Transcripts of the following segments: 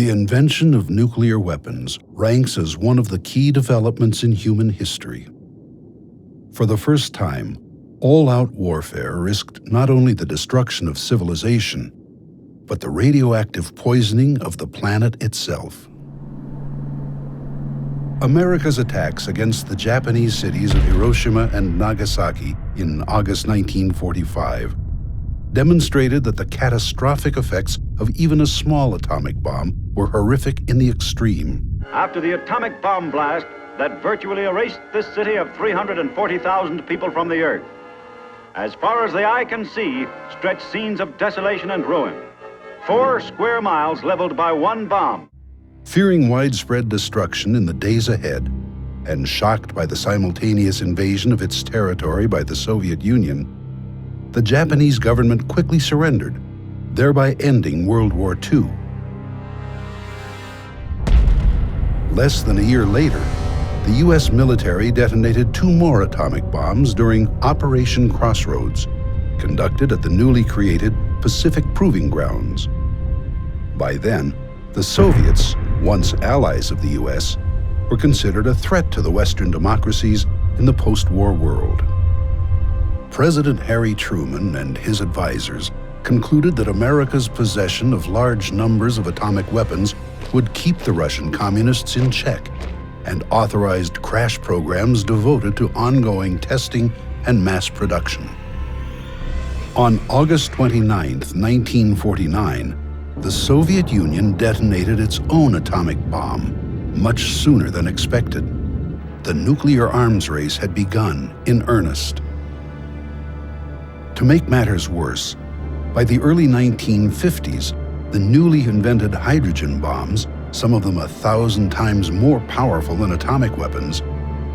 The invention of nuclear weapons ranks as one of the key developments in human history. For the first time, all-out warfare risked not only the destruction of civilization, but the radioactive poisoning of the planet itself. America's attacks against the Japanese cities of Hiroshima and Nagasaki in August 1945 demonstrated that the catastrophic effects of even a small atomic bomb were horrific in the extreme. After the atomic bomb blast that virtually erased this city of 340,000 people from the earth, as far as the eye can see stretch scenes of desolation and ruin. 4 square miles leveled by one bomb. Fearing widespread destruction in the days ahead, and shocked by the simultaneous invasion of its territory by the Soviet Union, the Japanese government quickly surrendered, thereby ending World War II. Less than a year later, the U.S. military detonated 2 more atomic bombs during Operation Crossroads, conducted at the newly created Pacific Proving Grounds. By then, the Soviets, once allies of the U.S., were considered a threat to the Western democracies in the post-war world. President Harry Truman and his advisors concluded that America's possession of large numbers of atomic weapons would keep the Russian communists in check, and authorized crash programs devoted to ongoing testing and mass production. On August 29, 1949, the Soviet Union detonated its own atomic bomb, much sooner than expected. The nuclear arms race had begun in earnest. To make matters worse, by the early 1950s, the newly invented hydrogen bombs, some of them 1,000 times more powerful than atomic weapons,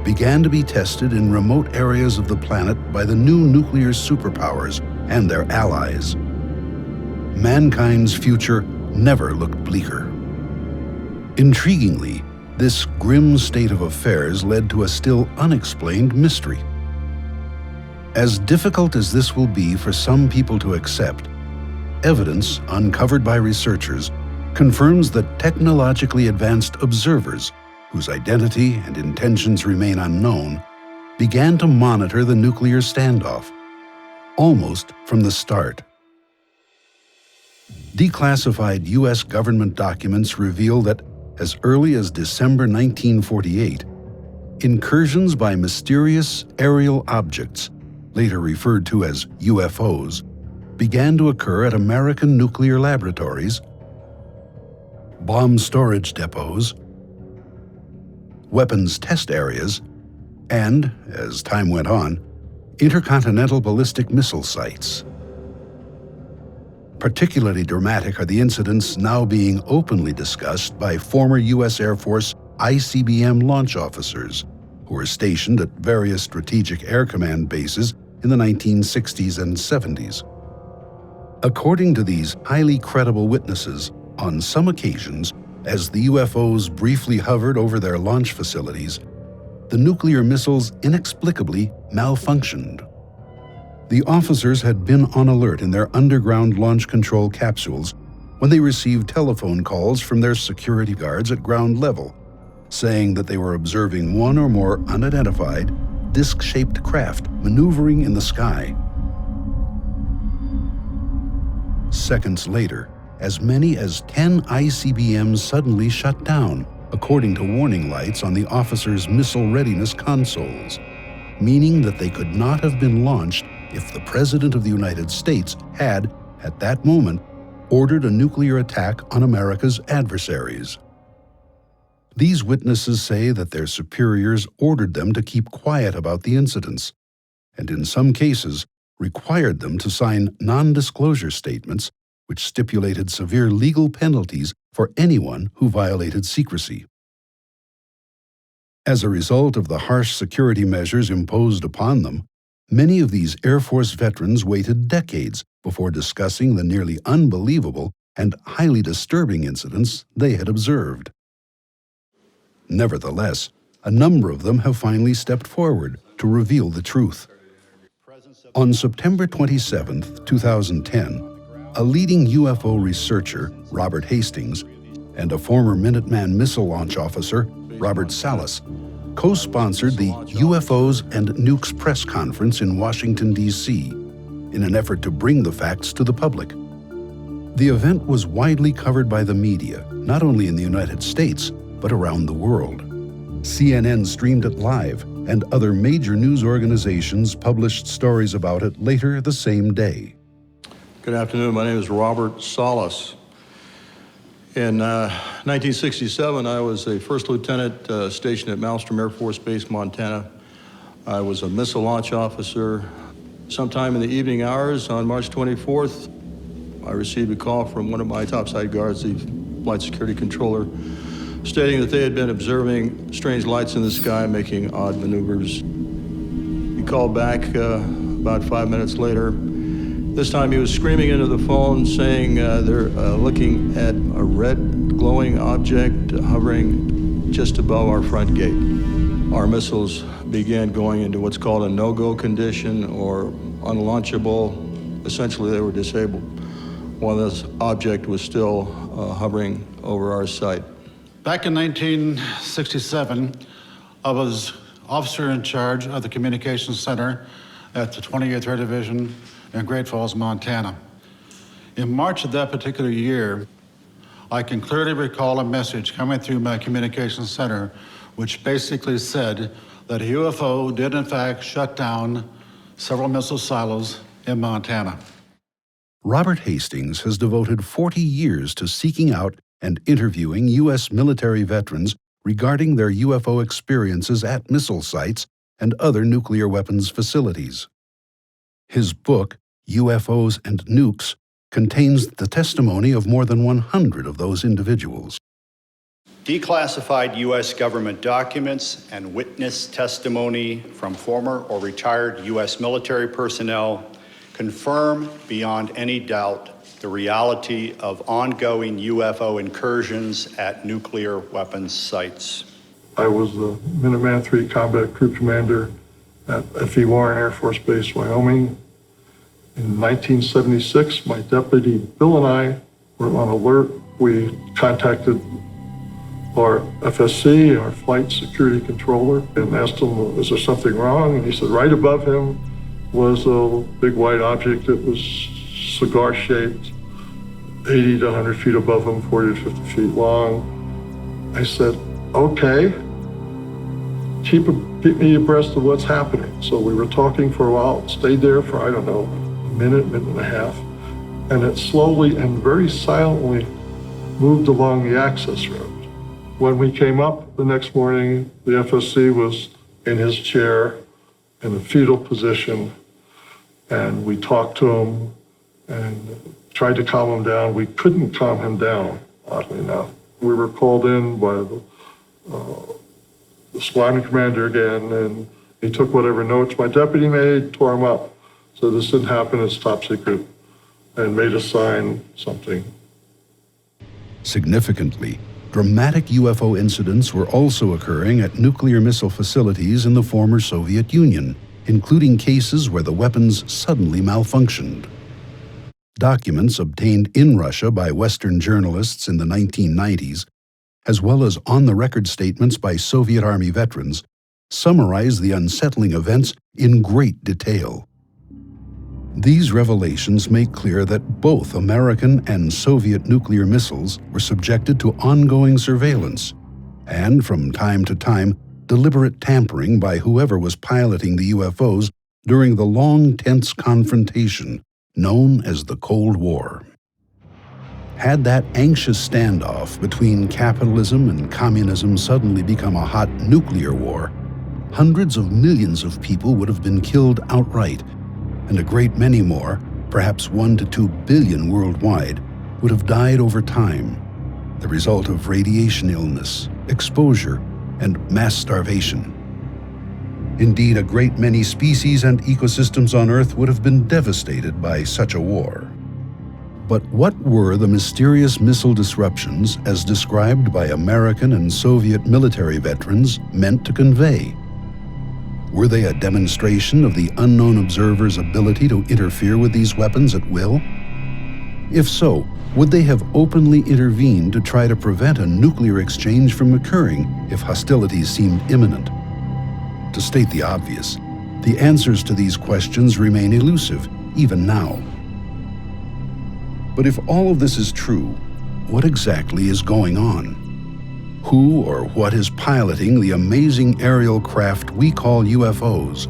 began to be tested in remote areas of the planet by the new nuclear superpowers and their allies. Mankind's future never looked bleaker. Intriguingly, this grim state of affairs led to a still unexplained mystery. As difficult as this will be for some people to accept, evidence uncovered by researchers confirms that technologically advanced observers, whose identity and intentions remain unknown, began to monitor the nuclear standoff, almost from the start. Declassified U.S. government documents reveal that, as early as December 1948, incursions by mysterious aerial objects, later referred to as UFOs, began to occur at American nuclear laboratories, bomb storage depots, weapons test areas, and, as time went on, intercontinental ballistic missile sites. Particularly dramatic are the incidents now being openly discussed by former U.S. Air Force ICBM launch officers who were stationed at various Strategic Air Command bases in the 1960s and 70s. According to these highly credible witnesses, on some occasions, as the UFOs briefly hovered over their launch facilities, the nuclear missiles inexplicably malfunctioned. The officers had been on alert in their underground launch control capsules when they received telephone calls from their security guards at ground level, saying that they were observing one or more unidentified, disc-shaped craft maneuvering in the sky. Seconds later, as many as 10 ICBMs suddenly shut down, according to warning lights on the officers' missile readiness consoles, meaning that they could not have been launched if the President of the United States had, at that moment, ordered a nuclear attack on America's adversaries. These witnesses say that their superiors ordered them to keep quiet about the incidents, and in some cases required them to sign non-disclosure statements which stipulated severe legal penalties for anyone who violated secrecy. As a result of the harsh security measures imposed upon them, many of these Air Force veterans waited decades before discussing the nearly unbelievable and highly disturbing incidents they had observed. Nevertheless, a number of them have finally stepped forward to reveal the truth. On September 27, 2010, a leading UFO researcher, Robert Hastings, and a former Minuteman missile launch officer, Robert Salas, co-sponsored the UFOs and NUKEs press conference in Washington, D.C., in an effort to bring the facts to the public. The event was widely covered by the media, not only in the United States, but around the world. CNN streamed it live, and other major news organizations published stories about it later the same day. Good afternoon. My name is Robert Salas. In 1967, I was a first lieutenant stationed at Malmstrom Air Force Base, Montana. I was a missile launch officer. Sometime in the evening hours on March 24th, I received a call from one of my topside guards, the flight security controller, stating that they had been observing strange lights in the sky making odd maneuvers. He called back about 5 minutes later. This time he was screaming into the phone saying they're looking at a red glowing object hovering just above our front gate. Our missiles began going into what's called a no-go condition or unlaunchable. Essentially, they were disabled while this object was still hovering over our site. Back in 1967, I was officer in charge of the communications center at the 28th Air Division in Great Falls, Montana. In March of that particular year, I can clearly recall a message coming through my communications center which basically said that a UFO did in fact shut down several missile silos in Montana. Robert Hastings has devoted 40 years to seeking out and interviewing U.S. military veterans regarding their UFO experiences at missile sites and other nuclear weapons facilities. His book, UFOs and NUKEs, contains the testimony of more than 100 of those individuals. Declassified U.S. government documents and witness testimony from former or retired U.S. military personnel confirm beyond any doubt the reality of ongoing UFO incursions at nuclear weapons sites. I was the Minuteman III Combat Crew Commander at F.E. Warren Air Force Base, Wyoming. In 1976, my deputy Bill and I were on alert. We contacted our FSC, our flight security controller, and asked him, is there something wrong? And he said right above him was a big white object that was cigar-shaped, 80 to 100 feet above him, 40 to 50 feet long. I said, okay, keep me abreast of what's happening. So we were talking for a while, stayed there for, I don't know, a minute and a half, and it slowly and very silently moved along the access road. When we came up the next morning, the FSC was in his chair in a fetal position, and we talked to him and tried to calm him down. We couldn't calm him down, oddly enough. We were called in by the squadron commander again, and he took whatever notes my deputy made, tore them up. So this didn't happen, it's top secret, and made us sign something. Significantly, dramatic UFO incidents were also occurring at nuclear missile facilities in the former Soviet Union, including cases where the weapons suddenly malfunctioned. Documents obtained in Russia by Western journalists in the 1990s, as well as on-the-record statements by Soviet Army veterans, summarize the unsettling events in great detail. These revelations make clear that both American and Soviet nuclear missiles were subjected to ongoing surveillance and, from time to time, deliberate tampering by whoever was piloting the UFOs during the long, tense confrontation known as the Cold War. Had that anxious standoff between capitalism and communism suddenly become a hot nuclear war, hundreds of millions of people would have been killed outright, and a great many more, perhaps 1 to 2 billion worldwide, would have died over time, the result of radiation illness, exposure, and mass starvation. Indeed, a great many species and ecosystems on Earth would have been devastated by such a war. But what were the mysterious missile disruptions, as described by American and Soviet military veterans, meant to convey? Were they a demonstration of the unknown observer's ability to interfere with these weapons at will? If so, would they have openly intervened to try to prevent a nuclear exchange from occurring if hostilities seemed imminent? To state the obvious, the answers to these questions remain elusive, even now. But if all of this is true, what exactly is going on? Who or what is piloting the amazing aerial craft we call UFOs?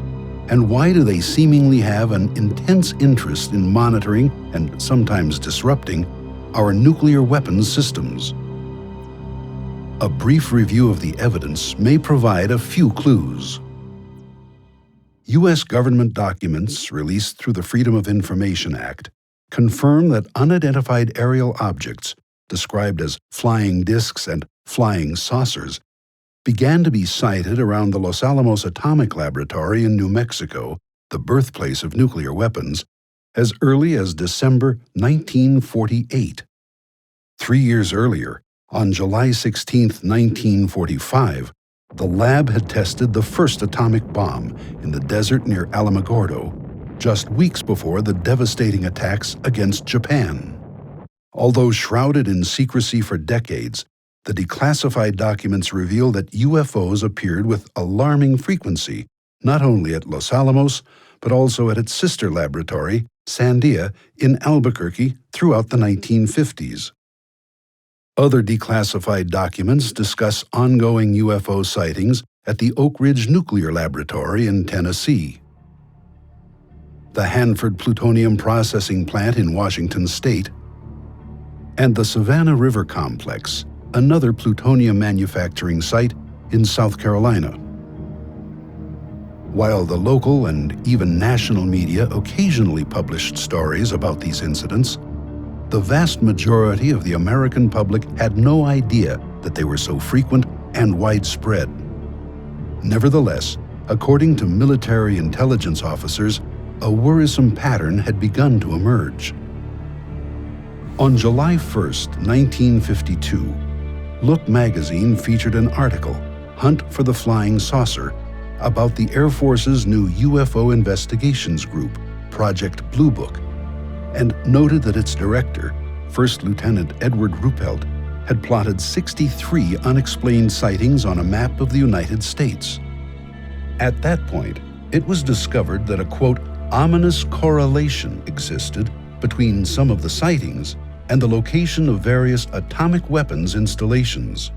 And why do they seemingly have an intense interest in monitoring and sometimes disrupting our nuclear weapons systems? A brief review of the evidence may provide a few clues. U.S. government documents released through the Freedom of Information Act confirm that unidentified aerial objects, described as flying discs and flying saucers, began to be sighted around the Los Alamos Atomic Laboratory in New Mexico, the birthplace of nuclear weapons, as early as December 1948. 3 years earlier, on July 16, 1945, the lab had tested the first atomic bomb in the desert near Alamogordo, just weeks before the devastating attacks against Japan. Although shrouded in secrecy for decades, the declassified documents reveal that UFOs appeared with alarming frequency, not only at Los Alamos, but also at its sister laboratory, Sandia, in Albuquerque throughout the 1950s. Other declassified documents discuss ongoing UFO sightings at the Oak Ridge Nuclear Laboratory in Tennessee, the Hanford Plutonium Processing Plant in Washington State, and the Savannah River Complex, another plutonium manufacturing site in South Carolina. While the local and even national media occasionally published stories about these incidents, the vast majority of the American public had no idea that they were so frequent and widespread. Nevertheless, according to military intelligence officers, a worrisome pattern had begun to emerge. On July 1, 1952, Look magazine featured an article, Hunt for the Flying Saucer, about the Air Force's new UFO investigations group, Project Blue Book, and noted that its director, First Lieutenant Edward Ruppelt, had plotted 63 unexplained sightings on a map of the United States. At that point, it was discovered that a, quote, ominous correlation existed between some of the sightings and the location of various atomic weapons installations.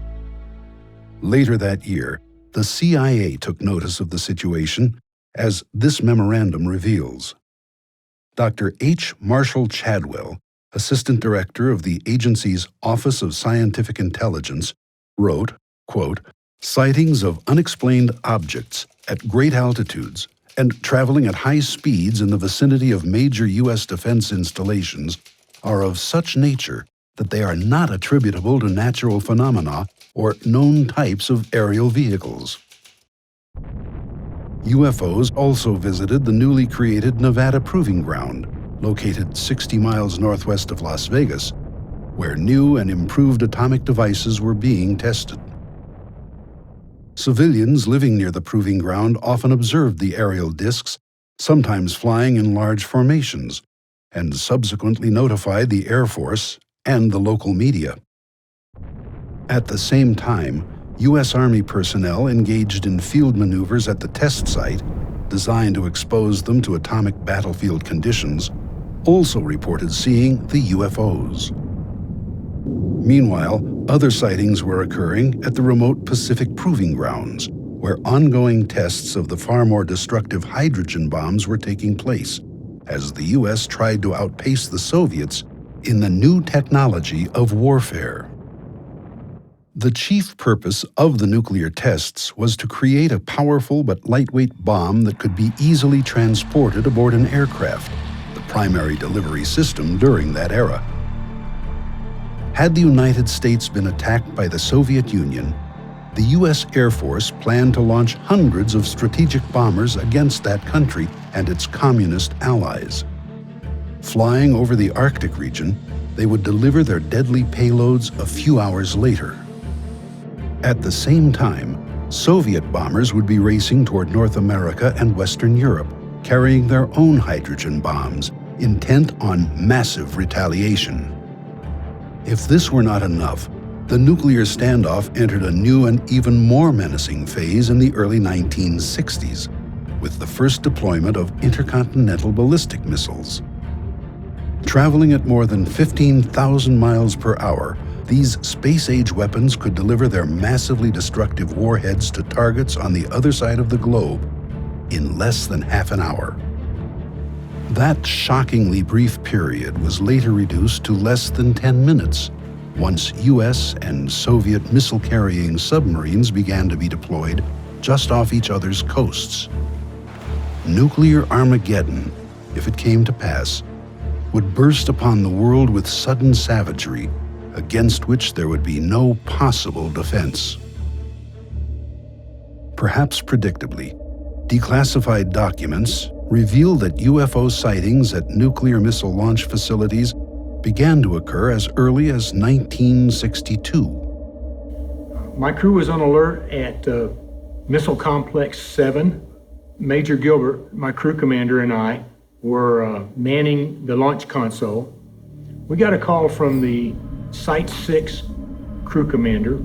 Later that year, the CIA took notice of the situation, as this memorandum reveals. Dr. H. Marshall Chadwell, Assistant Director of the agency's Office of Scientific Intelligence, wrote, quote, sightings of unexplained objects at great altitudes and traveling at high speeds in the vicinity of major U.S. defense installations are of such nature that they are not attributable to natural phenomena or known types of aerial vehicles. UFOs also visited the newly created Nevada Proving Ground, located 60 miles northwest of Las Vegas, where new and improved atomic devices were being tested. Civilians living near the proving ground often observed the aerial discs, sometimes flying in large formations, and subsequently notified the Air Force and the local media. At the same time, U.S. Army personnel engaged in field maneuvers at the test site, designed to expose them to atomic battlefield conditions, also reported seeing the UFOs. Meanwhile, other sightings were occurring at the remote Pacific Proving Grounds, where ongoing tests of the far more destructive hydrogen bombs were taking place, as the U.S. tried to outpace the Soviets in the new technology of warfare. The chief purpose of the nuclear tests was to create a powerful but lightweight bomb that could be easily transported aboard an aircraft, the primary delivery system during that era. Had the United States been attacked by the Soviet Union, the U.S. Air Force planned to launch hundreds of strategic bombers against that country and its communist allies. Flying over the Arctic region, they would deliver their deadly payloads a few hours later. At the same time, Soviet bombers would be racing toward North America and Western Europe, carrying their own hydrogen bombs intent on massive retaliation. If this were not enough, the nuclear standoff entered a new and even more menacing phase in the early 1960s, with the first deployment of intercontinental ballistic missiles. Traveling at more than 15,000 miles per hour, these space-age weapons could deliver their massively destructive warheads to targets on the other side of the globe in less than half an hour. That shockingly brief period was later reduced to less than 10 minutes, once U.S. and Soviet missile-carrying submarines began to be deployed just off each other's coasts. Nuclear Armageddon, if it came to pass, would burst upon the world with sudden savagery, against which there would be no possible defense. Perhaps predictably, declassified documents reveal that UFO sightings at nuclear missile launch facilities began to occur as early as 1962. My crew was on alert at Missile Complex 7. Major Gilbert, my crew commander, and I were manning the launch console. We got a call from the Site 6 crew commander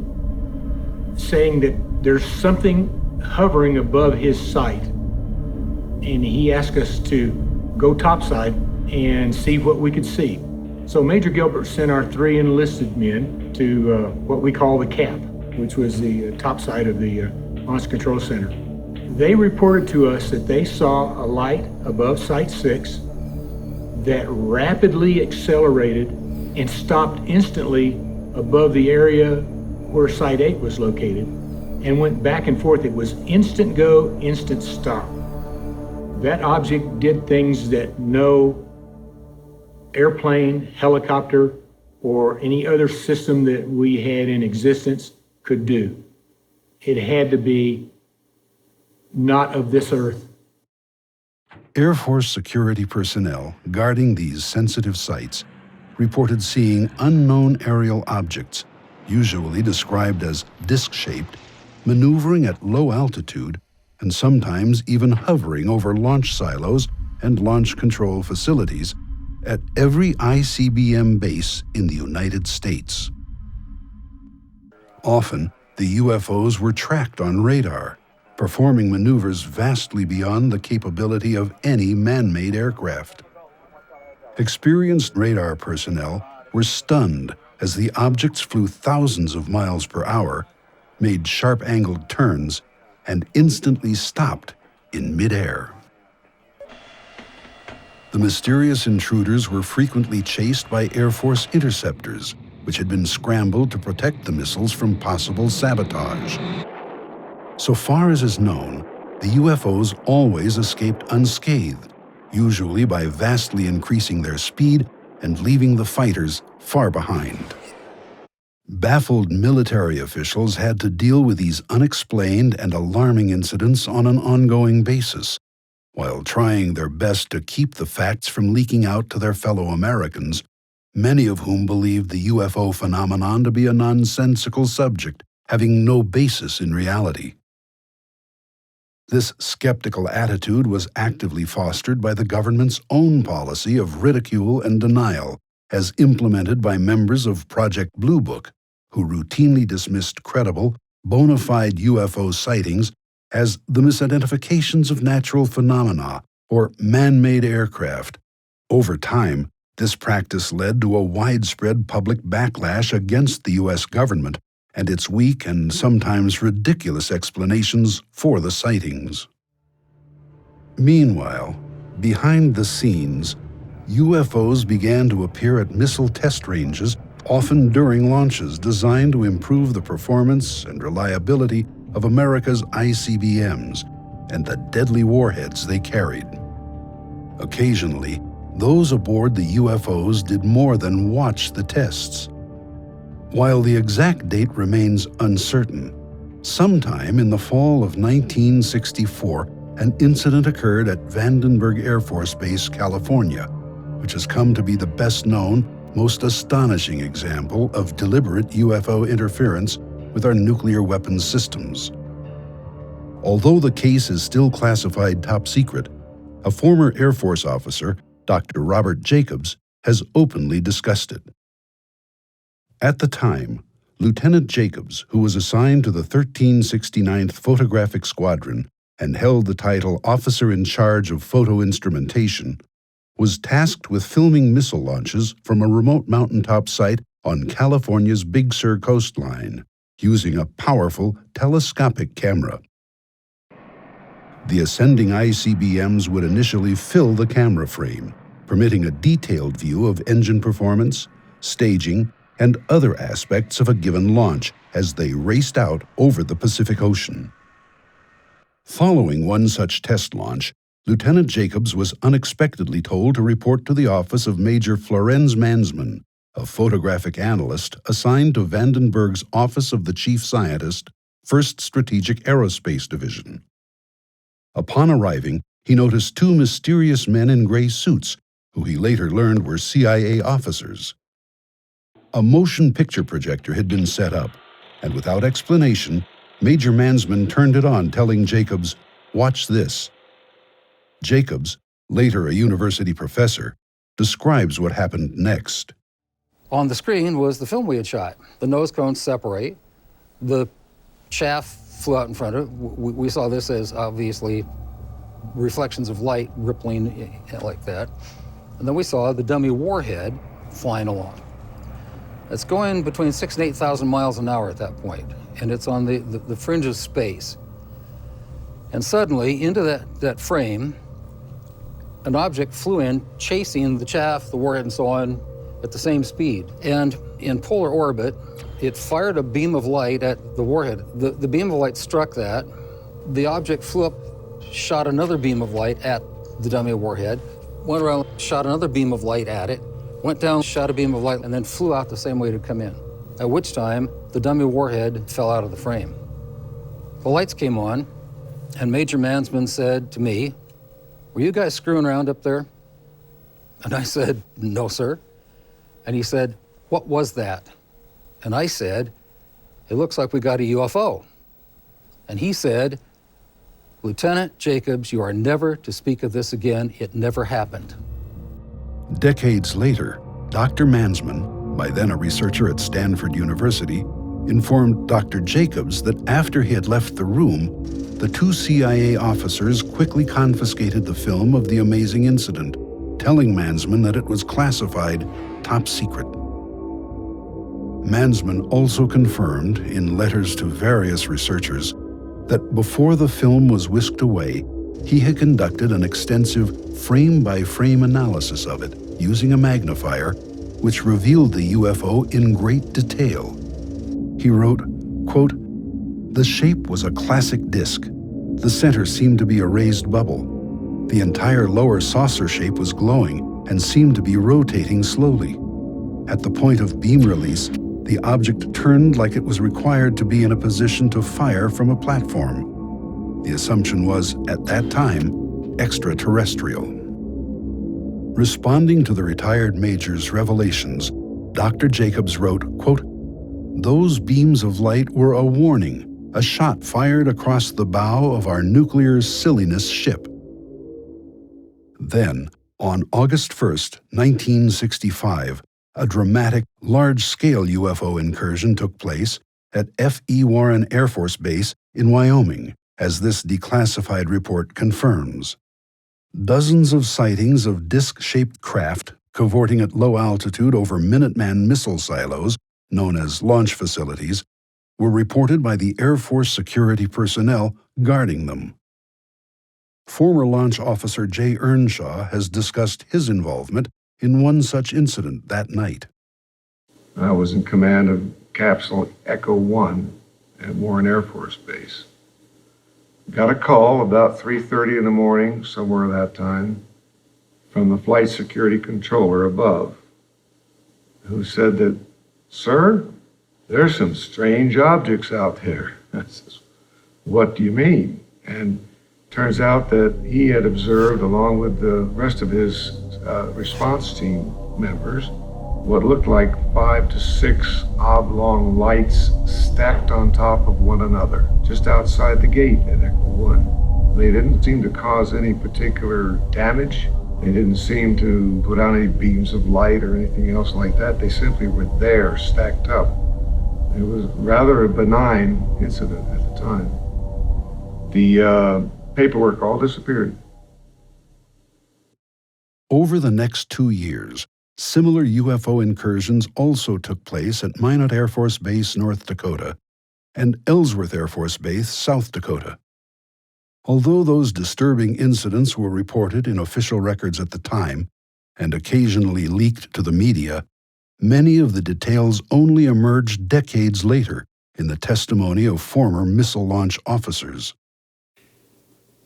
saying that there's something hovering above his site. And he asked us to go topside and see what we could see. So Major Gilbert sent our 3 enlisted men to what we call the CAP, which was the top side of the Launch Control Center. They reported to us that they saw a light above Site 6 that rapidly accelerated and stopped instantly above the area where Site 8 was located and went back and forth. It was instant go, instant stop. That object did things that no airplane, helicopter, or any other system that we had in existence could do. It had to be not of this earth. Air Force security personnel guarding these sensitive sites reported seeing unknown aerial objects, usually described as disc-shaped, maneuvering at low altitude and sometimes even hovering over launch silos and launch control facilities at every ICBM base in the United States. Often, the UFOs were tracked on radar, performing maneuvers vastly beyond the capability of any man-made aircraft. Experienced radar personnel were stunned as the objects flew thousands of miles per hour, made sharp-angled turns, and instantly stopped in midair. The mysterious intruders were frequently chased by Air Force interceptors, which had been scrambled to protect the missiles from possible sabotage. So far as is known, the UFOs always escaped unscathed, usually by vastly increasing their speed and leaving the fighters far behind. Baffled military officials had to deal with these unexplained and alarming incidents on an ongoing basis, while trying their best to keep the facts from leaking out to their fellow Americans, many of whom believed the UFO phenomenon to be a nonsensical subject, having no basis in reality. This skeptical attitude was actively fostered by the government's own policy of ridicule and denial, as implemented by members of Project Blue Book, who routinely dismissed credible, bona fide UFO sightings as the misidentifications of natural phenomena or man-made aircraft. Over time, this practice led to a widespread public backlash against the U.S. government and its weak and sometimes ridiculous explanations for the sightings. Meanwhile, behind the scenes, UFOs began to appear at missile test ranges, often during launches designed to improve the performance and reliability of America's ICBMs and the deadly warheads they carried. Occasionally, those aboard the UFOs did more than watch the tests. While the exact date remains uncertain, sometime in the fall of 1964, an incident occurred at Vandenberg Air Force Base, California, which has come to be the best-known, most astonishing example of deliberate UFO interference with our nuclear weapons systems. Although the case is still classified top secret, a former Air Force officer, Dr. Robert Jacobs, has openly discussed it. At the time, Lieutenant Jacobs, who was assigned to the 1369th Photographic Squadron and held the title Officer in Charge of Photo Instrumentation, was tasked with filming missile launches from a remote mountaintop site on California's Big Sur coastline, using a powerful telescopic camera. The ascending ICBMs would initially fill the camera frame, permitting a detailed view of engine performance, staging, and other aspects of a given launch as they raced out over the Pacific Ocean. Following one such test launch, Lieutenant Jacobs was unexpectedly told to report to the office of Major Florenz Mansman, a photographic analyst assigned to Vandenberg's Office of the Chief Scientist, 1st Strategic Aerospace Division. Upon arriving, he noticed two mysterious men in gray suits, who he later learned were CIA officers. A motion picture projector had been set up, and without explanation, Major Mansman turned it on, telling Jacobs, "Watch this." Jacobs, later a university professor, describes what happened next. On the screen was the film we had shot. The nose cones separate. The chaff flew out in front of it. We saw this as obviously reflections of light rippling like that. And then we saw the dummy warhead flying along. It's going between 6,000 and 8,000 miles an hour at that point, and it's on the fringe of space. And suddenly, into that frame, an object flew in, chasing the chaff, the warhead, and so on, at the same speed. And in polar orbit, it fired a beam of light at the warhead. The beam of light struck that. The object flew up, shot another beam of light at the dummy warhead, went around, shot another beam of light at it, went down, shot a beam of light, and then flew out the same way it had come in. At which time, the dummy warhead fell out of the frame. The lights came on, and Major Mansman said to me, "Were you guys screwing around up there?" And I said, "No, sir." And he said, "What was that?" And I said, "It looks like we got a UFO." And he said, "Lieutenant Jacobs, you are never to speak of this again. It never happened." Decades later, Dr. Mansman, by then a researcher at Stanford University, informed Dr. Jacobs that after he had left the room, the two CIA officers quickly confiscated the film of the amazing incident, telling Mansman that it was classified top secret. Mansman also confirmed, in letters to various researchers, that before the film was whisked away, he had conducted an extensive frame-by-frame analysis of it using a magnifier, which revealed the UFO in great detail. He wrote, quote, "The shape was a classic disc. The center seemed to be a raised bubble. The entire lower saucer shape was glowing and seemed to be rotating slowly. At the point of beam release, the object turned like it was required to be in a position to fire from a platform. The assumption was, at that time, extraterrestrial." Responding to the retired major's revelations, Dr. Jacobs wrote, quote, "Those beams of light were a warning, a shot fired across the bow of our nuclear silliness ship." Then, on August 1st, 1965, a dramatic, large-scale UFO incursion took place at F.E. Warren Air Force Base in Wyoming, as this declassified report confirms. Dozens of sightings of disc-shaped craft cavorting at low altitude over Minuteman missile silos, known as launch facilities, were reported by the Air Force security personnel guarding them. Former launch officer Jay Earnshaw has discussed his involvement in one such incident that night. I was in command of Capsule Echo 1 at Warren Air Force Base. Got a call about 3:30 in the morning, somewhere that time, from the flight security controller above, who said that, "Sir, there's some strange objects out there." I says, "What do you mean?" And turns out that he had observed, along with the rest of his response team members, what looked like 5 to 6 oblong lights stacked on top of one another, just outside the gate at Echo 1. They didn't seem to cause any particular damage They didn't seem to put out any beams of light or anything else like that. They simply were there, stacked up. It was rather a benign incident at the time. The paperwork all disappeared. Over the next 2 years, similar UFO incursions also took place at Minot Air Force Base, North Dakota, and Ellsworth Air Force Base, South Dakota. Although those disturbing incidents were reported in official records at the time and occasionally leaked to the media, many of the details only emerged decades later in the testimony of former missile launch officers.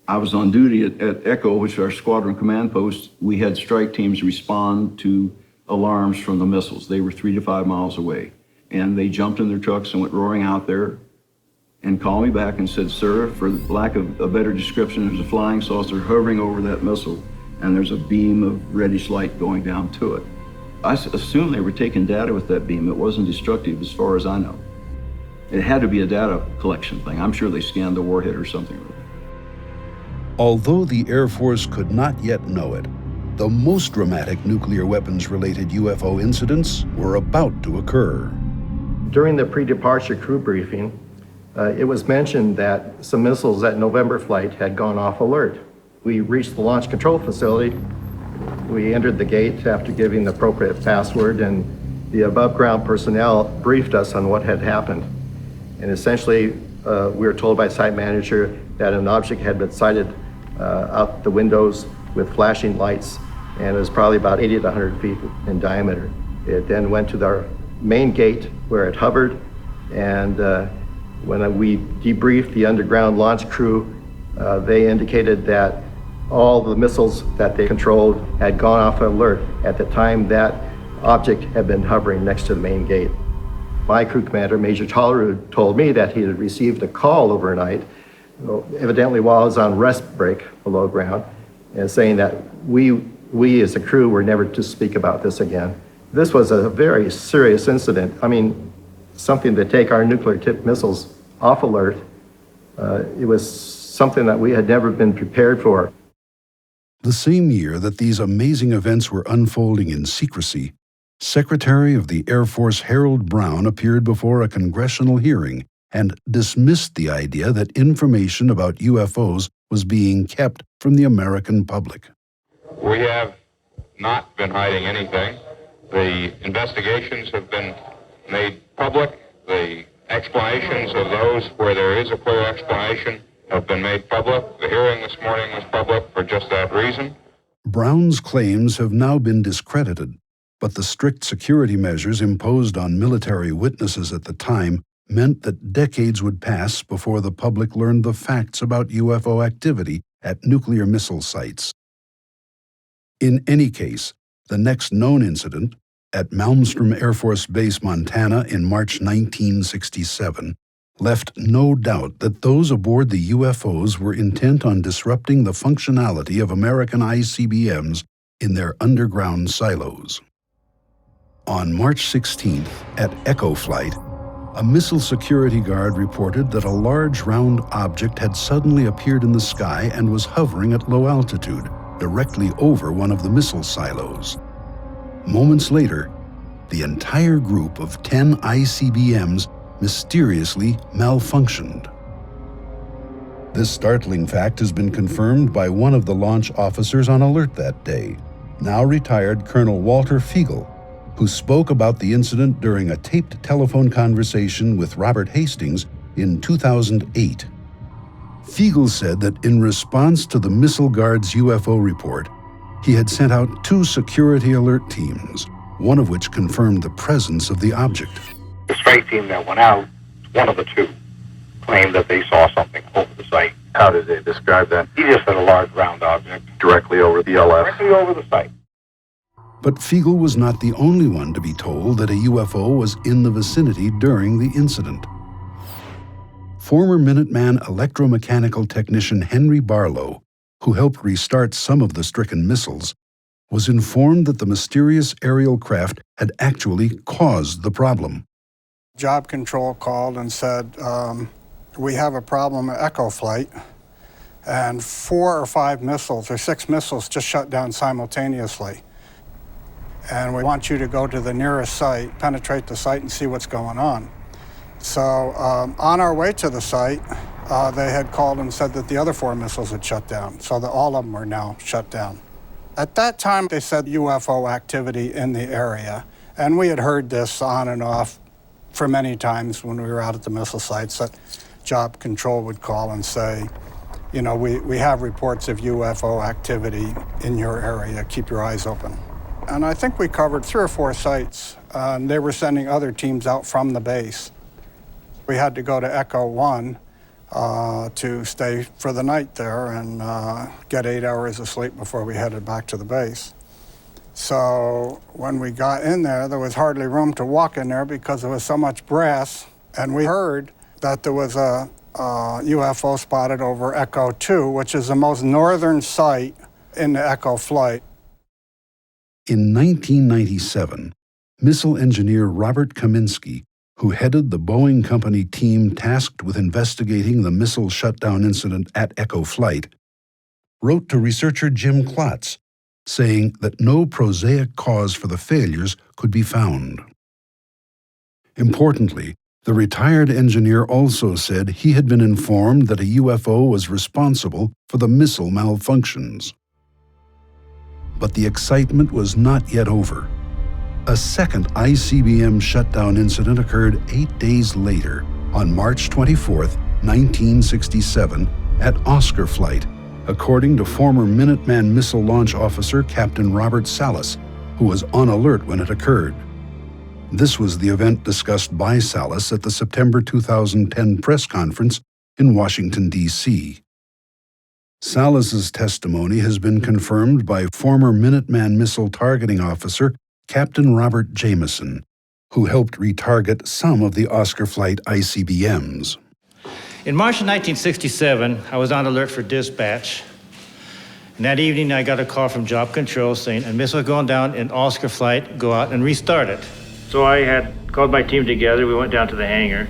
I was on duty at Echo, which is our squadron command post. We had strike teams respond to alarms from the missiles. They were 3 to 5 miles away. And they jumped in their trucks and went roaring out there and called me back and said, "Sir, for lack of a better description, there's a flying saucer hovering over that missile, and there's a beam of reddish light going down to it." I assumed they were taking data with that beam. It wasn't destructive as far as I know. It had to be a data collection thing. I'm sure they scanned the warhead or something. Although the Air Force could not yet know it, the most dramatic nuclear weapons-related UFO incidents were about to occur. During the pre-departure crew briefing, it was mentioned that some missiles at November flight had gone off alert. We reached the launch control facility. We entered the gate after giving the appropriate password, and the above-ground personnel briefed us on what had happened. And essentially, we were told by site manager that an object had been sighted out the windows with flashing lights, and it was probably about 80 to 100 feet in diameter. It then went to our main gate where it hovered, and when we debriefed the underground launch crew, they indicated that all the missiles that they controlled had gone off alert at the time that object had been hovering next to the main gate. My crew commander, Major Tollerud, told me that he had received a call overnight, evidently while I was on rest break below ground, and saying that we as a crew were never to speak about this again. This was a very serious incident. I mean, something to take our nuclear-tipped missiles off alert. It was something that we had never been prepared for. The same year that these amazing events were unfolding in secrecy, Secretary of the Air Force Harold Brown appeared before a congressional hearing and dismissed the idea that information about UFOs was being kept from the American public. We have not been hiding anything. The investigations have been made public. The explanations of those where there is a clear explanation have been made public. The hearing this morning was public for just that reason. Brown's claims have now been discredited, but the strict security measures imposed on military witnesses at the time meant that decades would pass before the public learned the facts about UFO activity at nuclear missile sites. In any case, the next known incident, at Malmstrom Air Force Base, Montana in March 1967, left no doubt that those aboard the UFOs were intent on disrupting the functionality of American ICBMs in their underground silos. On March 16th, at Echo Flight, a missile security guard reported that a large round object had suddenly appeared in the sky and was hovering at low altitude, directly over one of the missile silos. Moments later, the entire group of 10 ICBMs mysteriously malfunctioned. This startling fact has been confirmed by one of the launch officers on alert that day, now retired Colonel Walter Fiegel, who spoke about the incident during a taped telephone conversation with Robert Hastings in 2008. Fiegel said that in response to the missile guard's UFO report, he had sent out 2 security alert teams, one of which confirmed the presence of the object. The strike team that went out, one of the 2, claimed that they saw something over the site. How did they describe that? He just said a large round object. Directly over the LF? Directly over the site. But Fiegel was not the only one to be told that a UFO was in the vicinity during the incident. Former Minuteman electromechanical technician Henry Barlow, who helped restart some of the stricken missiles, was informed that the mysterious aerial craft had actually caused the problem. Job Control called and said, we have a problem at Echo Flight, and 4 or 5 missiles, or 6 missiles just shut down simultaneously. And we want you to go to the nearest site, penetrate the site, and see what's going on. So on our way to the site, they had called and said that the other 4 missiles had shut down, so that all of them were now shut down. At that time, they said UFO activity in the area, and we had heard this on and off for many times when we were out at the missile sites, that Job Control would call and say, you know, we have reports of UFO activity in your area, keep your eyes open. And I think we covered 3 or 4 sites, and they were sending other teams out from the base. We had to go to Echo 1 to stay for the night there and get 8 hours of sleep before we headed back to the base. So when we got in there was hardly room to walk in there because there was so much brass, and we heard that there was a UFO spotted over Echo 2, which is the most northern site in the Echo flight. In 1997, missile engineer Robert Kaminsky, who headed the Boeing Company team tasked with investigating the missile shutdown incident at Echo Flight, wrote to researcher Jim Klotz, saying that no prosaic cause for the failures could be found. Importantly, the retired engineer also said he had been informed that a UFO was responsible for the missile malfunctions. But the excitement was not yet over. A second ICBM shutdown incident occurred 8 days later, on March 24, 1967, at Oscar Flight, according to former Minuteman missile launch officer Captain Robert Salas, who was on alert when it occurred. This was the event discussed by Salas at the September 2010 press conference in Washington, D.C. Salas's testimony has been confirmed by former Minuteman missile targeting officer Captain Robert Jameson, who helped retarget some of the Oscar Flight ICBMs. In March of 1967, I was on alert for dispatch. And that evening, I got a call from Job Control saying, a missile going down in Oscar Flight, go out and restart it. So I had called my team together, we went down to the hangar.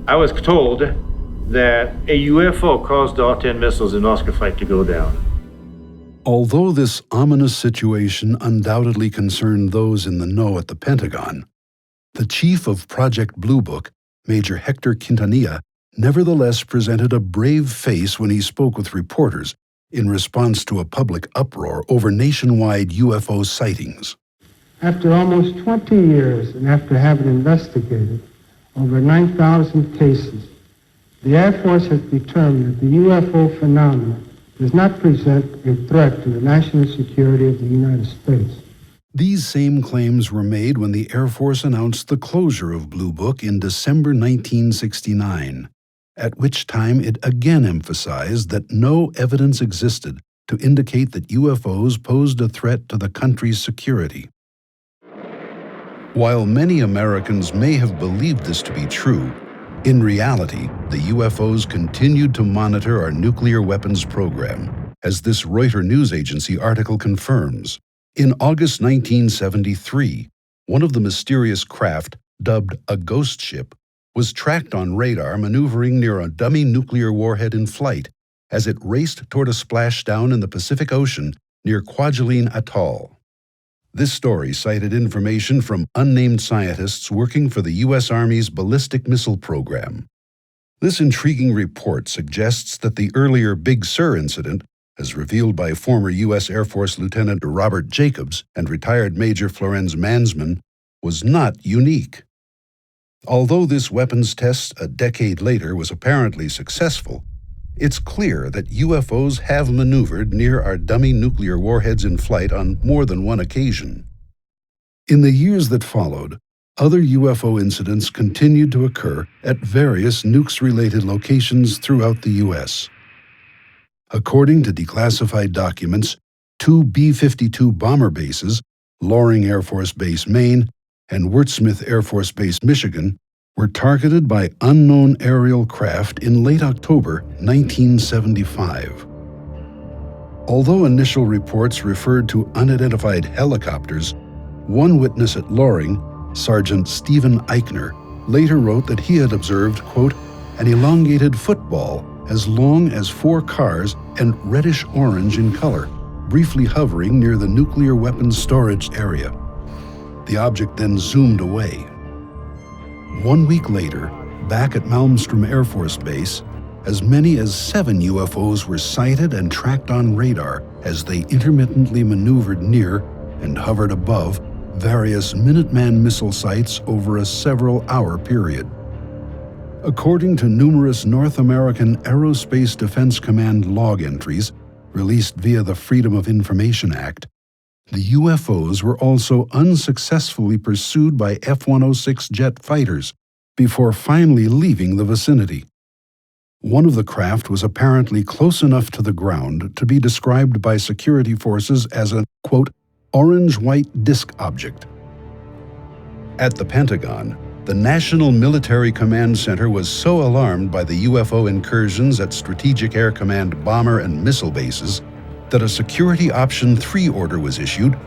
I was told that a UFO caused all 10 missiles in Oscar Flight to go down. Although this ominous situation undoubtedly concerned those in the know at the Pentagon, the chief of Project Blue Book, Major Hector Quintanilla, nevertheless presented a brave face when he spoke with reporters in response to a public uproar over nationwide UFO sightings. After almost 20 years and after having investigated over 9,000 cases, the Air Force has determined that the UFO phenomenon does not present a threat to the national security of the United States. These same claims were made when the Air Force announced the closure of Blue Book in December 1969, at which time it again emphasized that no evidence existed to indicate that UFOs posed a threat to the country's security. While many Americans may have believed this to be true, in reality, the UFOs continued to monitor our nuclear weapons program, as this Reuters news agency article confirms. In August 1973, one of the mysterious craft, dubbed a ghost ship, was tracked on radar maneuvering near a dummy nuclear warhead in flight as it raced toward a splashdown in the Pacific Ocean near Kwajalein Atoll. This story cited information from unnamed scientists working for the U.S. Army's ballistic missile program. This intriguing report suggests that the earlier Big Sur incident, as revealed by former U.S. Air Force Lieutenant Robert Jacobs and retired Major Florenz Mansman, was not unique. Although this weapons test a decade later was apparently successful, it's clear that UFOs have maneuvered near our dummy nuclear warheads in flight on more than one occasion. In the years that followed, other UFO incidents continued to occur at various nukes-related locations throughout the U.S. According to declassified documents, 2 B-52 bomber bases, Loring Air Force Base, Maine, and Wurtsmith Air Force Base, Michigan, were targeted by unknown aerial craft in late October 1975. Although initial reports referred to unidentified helicopters, one witness at Loring, Sergeant Stephen Eichner, later wrote that he had observed, quote, an elongated football as long as 4 cars and reddish-orange in color, briefly hovering near the nuclear weapons storage area. The object then zoomed away. 1 week later, back at Malmstrom Air Force Base, as many as 7 UFOs were sighted and tracked on radar as they intermittently maneuvered near and hovered above various Minuteman missile sites over a several-hour period. According to numerous North American Aerospace Defense Command log entries released via the Freedom of Information Act, the UFOs were also unsuccessfully pursued by F-106 jet fighters before finally leaving the vicinity. One of the craft was apparently close enough to the ground to be described by security forces as a, quote, orange-white disk object. At the Pentagon, the National Military Command Center was so alarmed by the UFO incursions at Strategic Air Command bomber and missile bases that a Security Option 3 order was issued,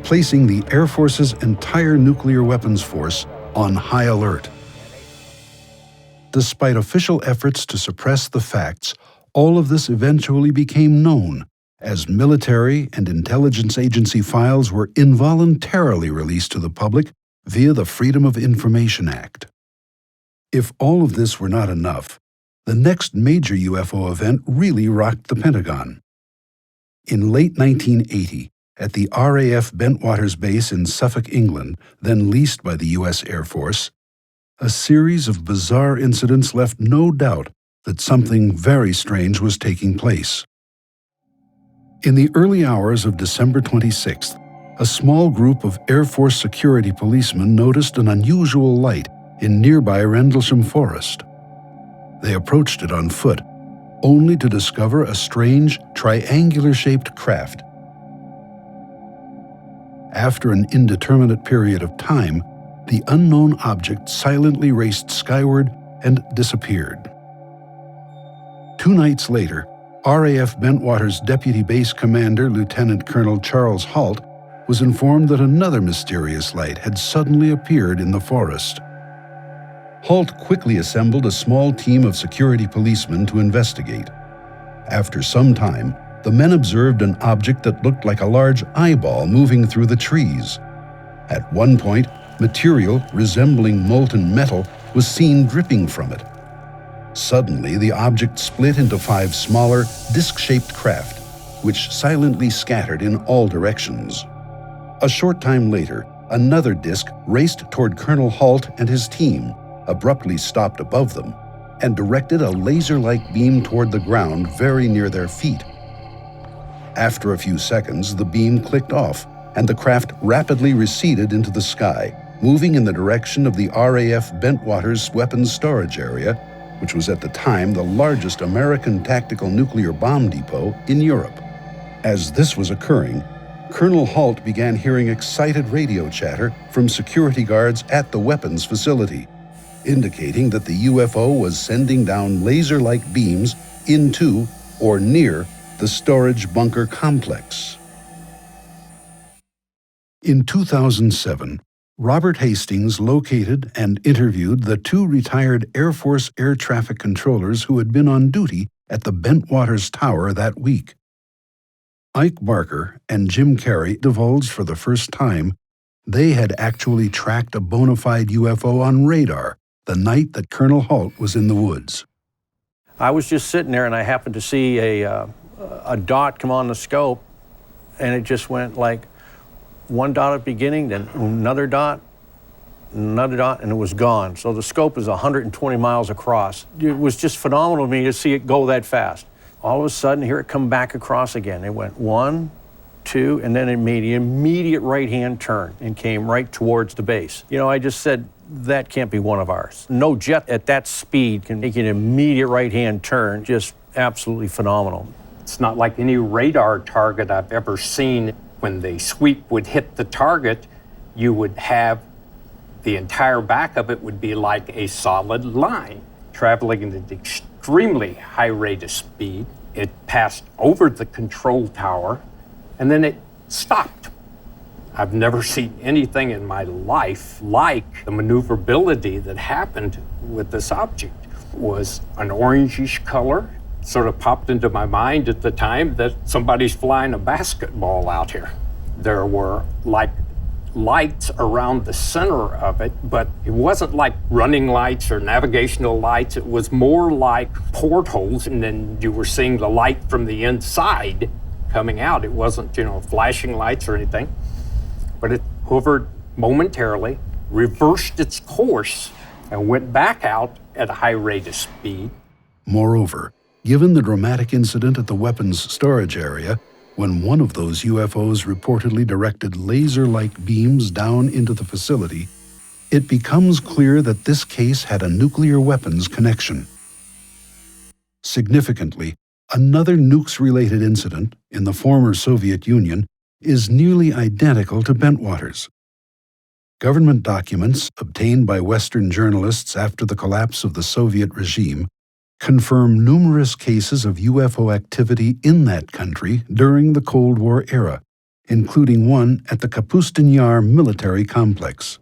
placing the Air Force's entire nuclear weapons force on high alert. Despite official efforts to suppress the facts, all of this eventually became known as military and intelligence agency files were involuntarily released to the public via the Freedom of Information Act. If all of this were not enough, the next major UFO event really rocked the Pentagon. In late 1980, at the RAF Bentwaters Base in Suffolk, England, then leased by the U.S. Air Force, a series of bizarre incidents left no doubt that something very strange was taking place. In the early hours of December 26th, a small group of Air Force security policemen noticed an unusual light in nearby Rendlesham Forest. They approached it on foot, only to discover a strange, triangular-shaped craft. After an indeterminate period of time, the unknown object silently raced skyward and disappeared. 2 nights later, RAF Bentwaters Deputy Base Commander Lieutenant Colonel Charles Halt was informed that another mysterious light had suddenly appeared in the forest. Halt quickly assembled a small team of security policemen to investigate. After some time, the men observed an object that looked like a large eyeball moving through the trees. At one point, material resembling molten metal was seen dripping from it. Suddenly, the object split into 5 smaller, disc-shaped craft, which silently scattered in all directions. A short time later, another disc raced toward Colonel Halt and his team, abruptly stopped above them, and directed a laser-like beam toward the ground very near their feet. After a few seconds, the beam clicked off, and the craft rapidly receded into the sky, moving in the direction of the RAF Bentwaters weapons storage area, which was at the time the largest American tactical nuclear bomb depot in Europe. As this was occurring, Colonel Halt began hearing excited radio chatter from security guards at the weapons facility, indicating that the UFO was sending down laser-like beams into or near the storage bunker complex. In 2007, Robert Hastings located and interviewed the 2 retired Air Force air traffic controllers who had been on duty at the Bentwaters Tower that week. Ike Barker and Jim Carey divulged for the first time they had actually tracked a bona fide UFO on radar the night that Colonel Halt was in the woods. I was just sitting there and I happened to see a dot come on the scope, and it just went like one dot at the beginning, then another dot, and it was gone. So the scope is 120 miles across. It was just phenomenal to me to see it go that fast. All of a sudden, here it come back across again. It went 1, 2, and then it made an immediate right-hand turn and came right towards the base. You know, I just said, that can't be one of ours. No jet at that speed can make an immediate right-hand turn. Just absolutely phenomenal. It's not like any radar target I've ever seen. When the sweep would hit the target, you would have the entire back of it would be like a solid line, traveling at an extremely high rate of speed. It passed over the control tower, and then it stopped. I've never seen anything in my life like the maneuverability that happened with this object. It was an orangish color. sort of popped into my mind at the time that somebody's flying a basketball out here. There were like lights around the center of it, but it wasn't like running lights or navigational lights. It was more like portholes, and then you were seeing the light from the inside coming out. It wasn't, flashing lights or anything, but it hovered momentarily, reversed its course, and went back out at a high rate of speed. Moreover, given the dramatic incident at the weapons storage area, when one of those UFOs reportedly directed laser-like beams down into the facility, it becomes clear that this case had a nuclear weapons connection. Significantly, another nukes-related incident in the former Soviet Union is nearly identical to Bentwaters. Government documents obtained by Western journalists after the collapse of the Soviet regime confirm numerous cases of UFO activity in that country during the Cold War era, including one at the Kapustin Yar military complex.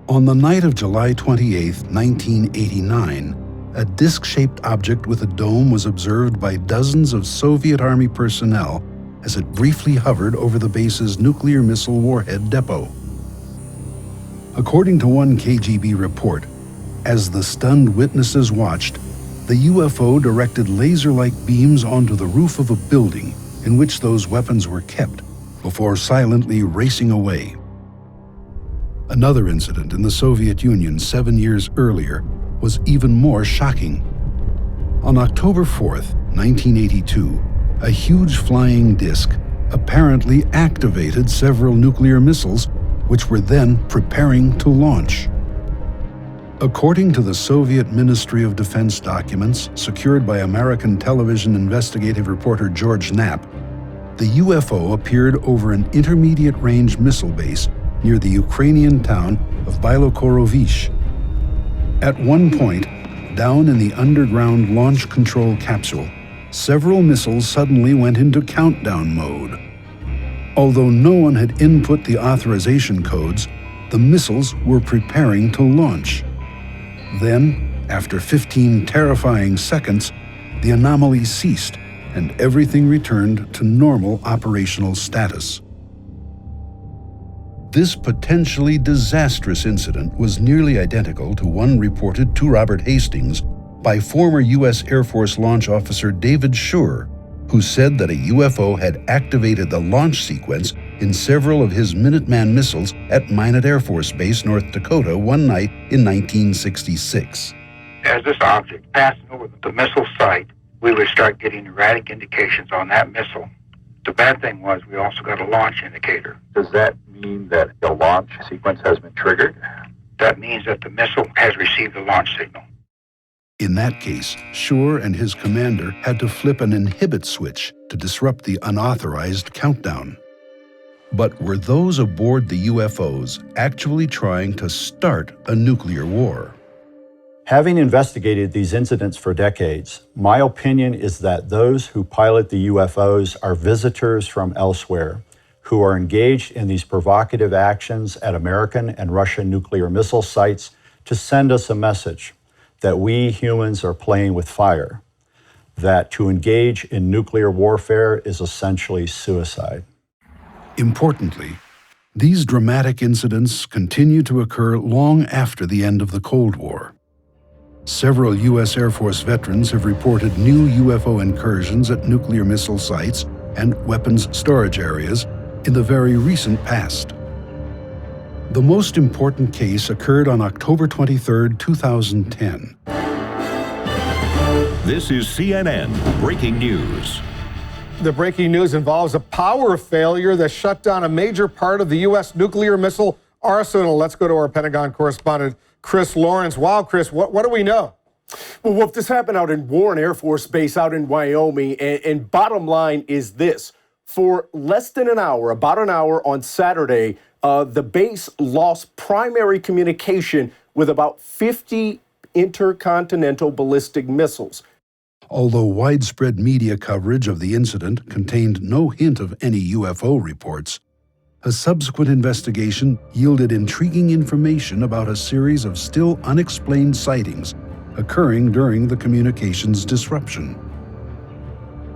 On the night of July 28, 1989, a disc-shaped object with a dome was observed by dozens of Soviet Army personnel as it briefly hovered over the base's nuclear missile warhead depot. According to one KGB report, as the stunned witnesses watched, the UFO directed laser-like beams onto the roof of a building in which those weapons were kept before silently racing away. Another incident in the Soviet Union 7 years earlier was even more shocking. On October 4th, 1982, a huge flying disc apparently activated several nuclear missiles, which were then preparing to launch. According to the Soviet Ministry of Defense documents secured by American television investigative reporter George Knapp, the UFO appeared over an intermediate-range missile base near the Ukrainian town of Bielokorovish. At one point, down in the underground launch control capsule, several missiles suddenly went into countdown mode. Although no one had input the authorization codes, the missiles were preparing to launch. Then, after 15 terrifying seconds, the anomaly ceased and everything returned to normal operational status. This potentially disastrous incident was nearly identical to one reported to Robert Hastings by former U.S. Air Force launch officer David Schur, who said that a UFO had activated the launch sequence in several of his Minuteman missiles at Minot Air Force Base, North Dakota, one night in 1966. As this object passed over the missile site, we would start getting erratic indications on that missile. The bad thing was we also got a launch indicator. Does that mean that the launch sequence has been triggered? That means that the missile has received the launch signal. In that case, Schur and his commander had to flip an inhibit switch to disrupt the unauthorized countdown. But were those aboard the UFOs actually trying to start a nuclear war? Having investigated these incidents for decades, my opinion is that those who pilot the UFOs are visitors from elsewhere who are engaged in these provocative actions at American and Russian nuclear missile sites to send us a message that we humans are playing with fire, that to engage in nuclear warfare is essentially suicide. Importantly, these dramatic incidents continue to occur long after the end of the Cold War. Several U.S. Air Force veterans have reported new UFO incursions at nuclear missile sites and weapons storage areas in the very recent past. The most important case occurred on October 23, 2010. This is CNN Breaking News. The breaking news involves a power failure that shut down a major part of the U.S. nuclear missile arsenal. Let's go to our Pentagon correspondent, Chris Lawrence. Wow, Chris, what do we know? Well, Wolf, this happened out in Warren Air Force Base out in Wyoming, and bottom line is this. For less than an hour, about an hour on Saturday, the base lost primary communication with about 50 intercontinental ballistic missiles. Although widespread media coverage of the incident contained no hint of any UFO reports, a subsequent investigation yielded intriguing information about a series of still unexplained sightings occurring during the communications disruption.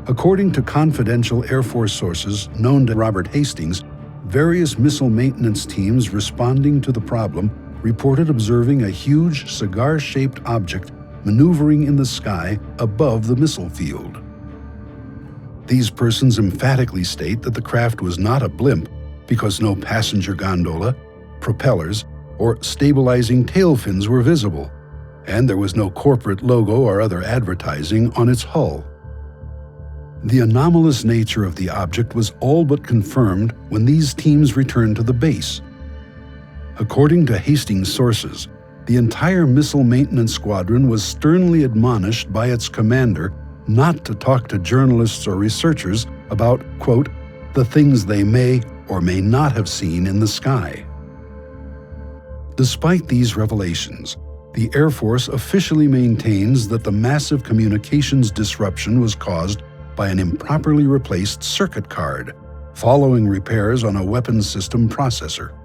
According to confidential Air Force sources known to Robert Hastings, various missile maintenance teams responding to the problem reported observing a huge cigar-shaped object maneuvering in the sky above the missile field. These persons emphatically state that the craft was not a blimp because no passenger gondola, propellers, or stabilizing tail fins were visible, and there was no corporate logo or other advertising on its hull. The anomalous nature of the object was all but confirmed when these teams returned to the base. According to Hastings sources, the entire missile maintenance squadron was sternly admonished by its commander not to talk to journalists or researchers about, quote, the things they may or may not have seen in the sky. Despite these revelations, the Air Force officially maintains that the massive communications disruption was caused by an improperly replaced circuit card, following repairs on a weapons system processor.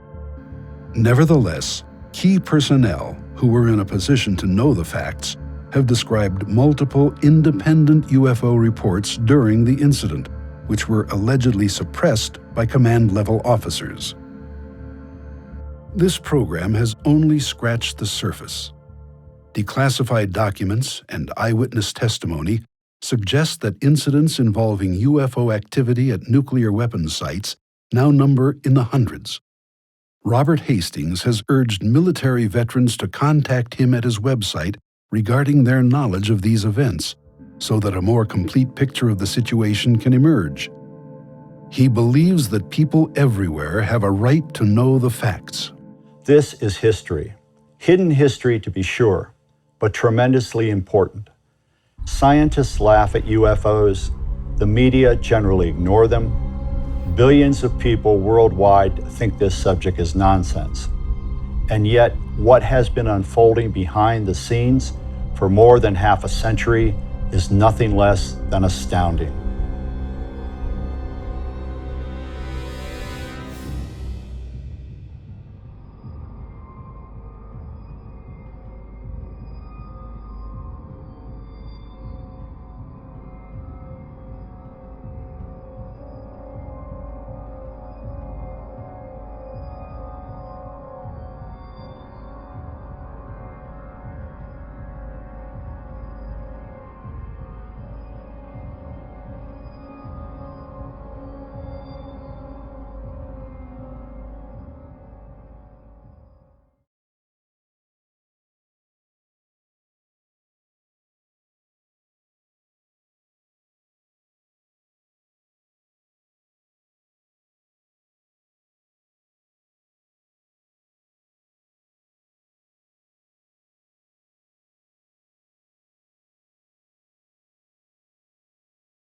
Nevertheless, key personnel who were in a position to know the facts have described multiple independent UFO reports during the incident, which were allegedly suppressed by command-level officers. This program has only scratched the surface. Declassified documents and eyewitness testimony suggest that incidents involving UFO activity at nuclear weapons sites now number in the hundreds. Robert Hastings has urged military veterans to contact him at his website regarding their knowledge of these events, so that a more complete picture of the situation can emerge. He believes that people everywhere have a right to know the facts. This is history. Hidden history, to be sure, but tremendously important. Scientists laugh at UFOs. The media generally ignore them. Billions of people worldwide think this subject is nonsense. And yet, what has been unfolding behind the scenes for more than half a century is nothing less than astounding.